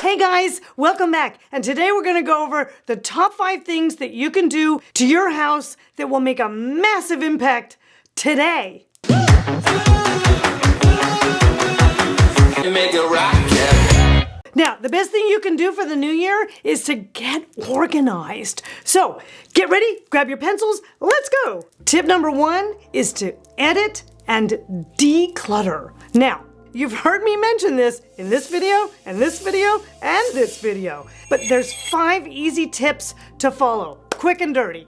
Hey guys, welcome back. And today we're going to go over the top 5 things that you can do to your house that will make a massive impact today. Now, the best thing you can do for the new year is to get organized. So, get ready, grab your pencils, let's go. Tip number 1 is to edit and declutter. Now, you've heard me mention this in this video, and this video, and this video. But there's 5 easy tips to follow, quick and dirty.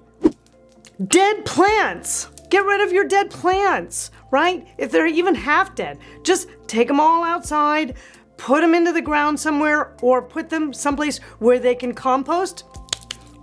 Dead plants. Get rid of your dead plants, right? If they're even half dead, just take them all outside, put them into the ground somewhere, or put them someplace where they can compost.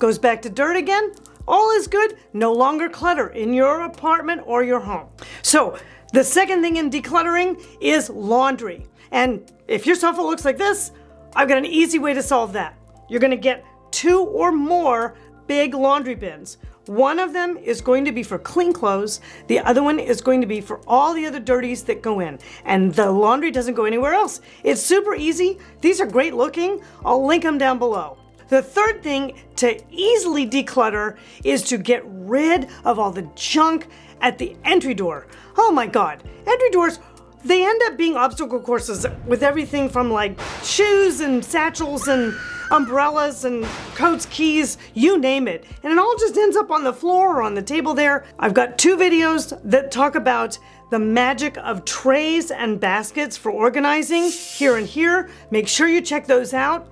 Goes back to dirt again. All is good. No longer clutter in your apartment or your home. So, the second thing in decluttering is laundry. And if your sofa looks like this, I've got an easy way to solve that. You're going to get 2 or more big laundry bins. One of them is going to be for clean clothes. The other one is going to be for all the other dirties that go in. And the laundry doesn't go anywhere else. It's super easy. These are great looking. I'll link them down below. The third thing to easily declutter is to get rid of all the junk at the entry door. Oh my God, entry doors, they end up being obstacle courses with everything from like shoes and satchels and umbrellas and coats, keys, you name it. And it all just ends up on the floor or on the table there. I've got 2 videos that talk about the magic of trays and baskets for organizing here and here. Make sure you check those out.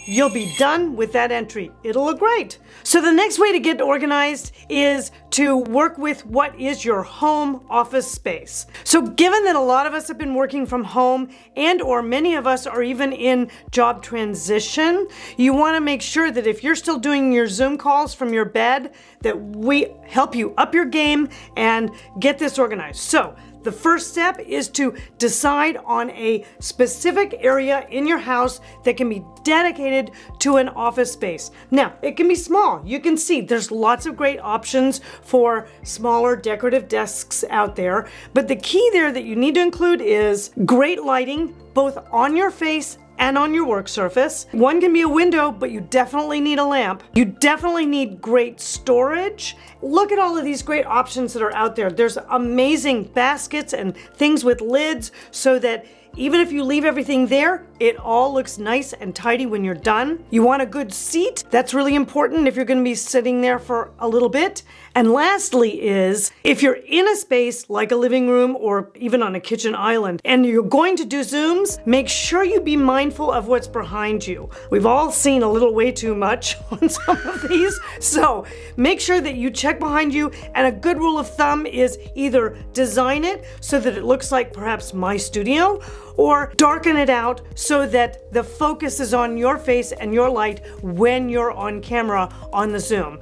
You'll be done with that entry. It'll look great. So the next way to get organized is to work with what is your home office space. So given that a lot of us have been working from home and or many of us are even in job transition, you want to make sure that if you're still doing your Zoom calls from your bed, that we help you up your game and get this organized. So the first step is to decide on a specific area in your house that can be dedicated to an office space. Now, it can be small. You can see there's lots of great options for smaller decorative desks out there. But the key there that you need to include is great lighting, both on your face and on your work surface. One can be a window, but you definitely need a lamp. You definitely need great storage. Look at all of these great options that are out there. There's amazing baskets and things with lids so that even if you leave everything there, it all looks nice and tidy when you're done. You want a good seat. That's really important if you're going to be sitting there for a little bit. And lastly is, if you're in a space like a living room or even on a kitchen island and you're going to do Zooms, make sure you be mindful of what's behind you. We've all seen a little way too much on some of these. So make sure that you check behind you. And a good rule of thumb is either design it so that it looks like perhaps my studio, or darken it out so that the focus is on your face and your light when you're on camera on the Zoom.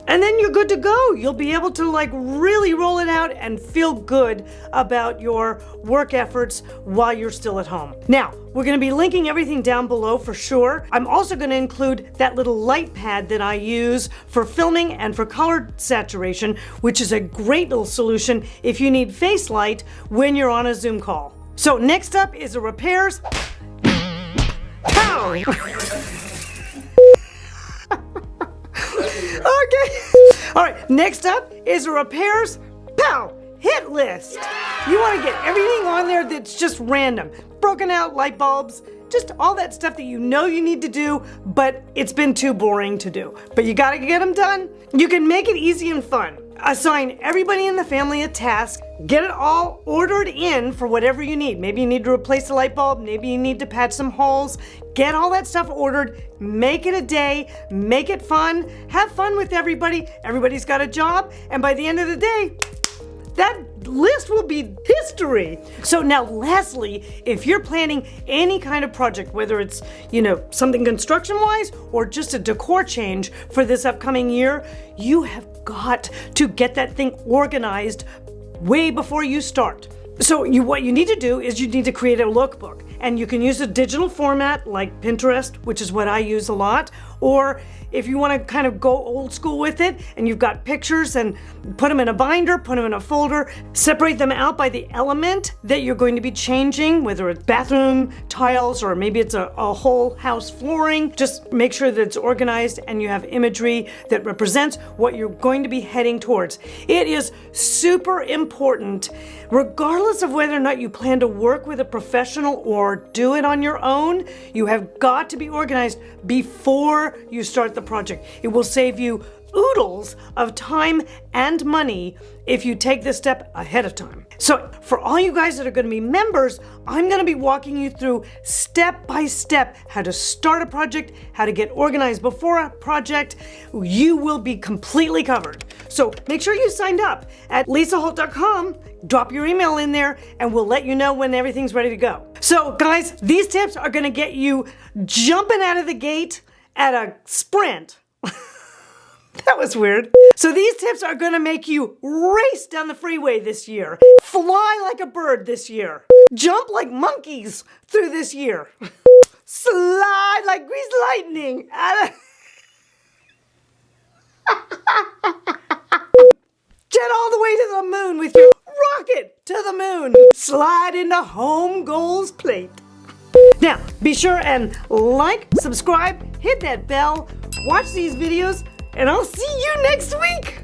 And then you're good to go. You'll be able to like really roll it out and feel good about your work efforts while you're still at home. Now, we're going to be linking everything down below for sure. I'm also going to include that little light pad that I use for filming and for color saturation, which is a great little solution if you need face light when you're on a Zoom call. So next up is a repairs. Pow! Okay. All right, next up is a repairs. Pow! Hit list. You want to get everything on there that's just random. Broken out light bulbs, just all that stuff that you know you need to do, but it's been too boring to do. But you got to get them done. You can make it easy and fun. Assign everybody in the family a task. Get it all ordered in for whatever you need. Maybe you need to replace a light bulb. Maybe you need to patch some holes. Get all that stuff ordered. Make it a day. Make it fun. Have fun with everybody. Everybody's got a job. And by the end of the day, that list will be history. So now lastly, if you're planning any kind of project, whether it's, something construction-wise or just a decor change for this upcoming year, you have got to get that thing organized way before you start. So what you need to do is you need to create a lookbook, and you can use a digital format like Pinterest, which is what I use a lot, or if you want to kind of go old school with it and you've got pictures, and put them in a binder, put them in a folder, separate them out by the element that you're going to be changing, whether it's bathroom tiles or maybe it's a whole house flooring. Just make sure that it's organized and you have imagery that represents what you're going to be heading towards. It is super important, regardless of whether or not you plan to work with a professional or do it on your own. You have got to be organized before you start the project. It will save you oodles of time and money if you take this step ahead of time. So for all you guys that are going to be members, I'm going to be walking you through step by step how to start a project, how to get organized before a project. You will be completely covered. So make sure you signed up at lisaholt.com. Drop your email in there and we'll let you know when everything's ready to go. So guys, these tips are going to get you jumping out of the gate at a sprint. That was weird. So these tips are gonna make you race down the freeway this year, fly like a bird this year, jump like monkeys through this year, slide like greased lightning get all the way to the moon with your rocket to the moon, slide into home goals plate. Now, be sure and like, subscribe, hit that bell, watch these videos, and I'll see you next week.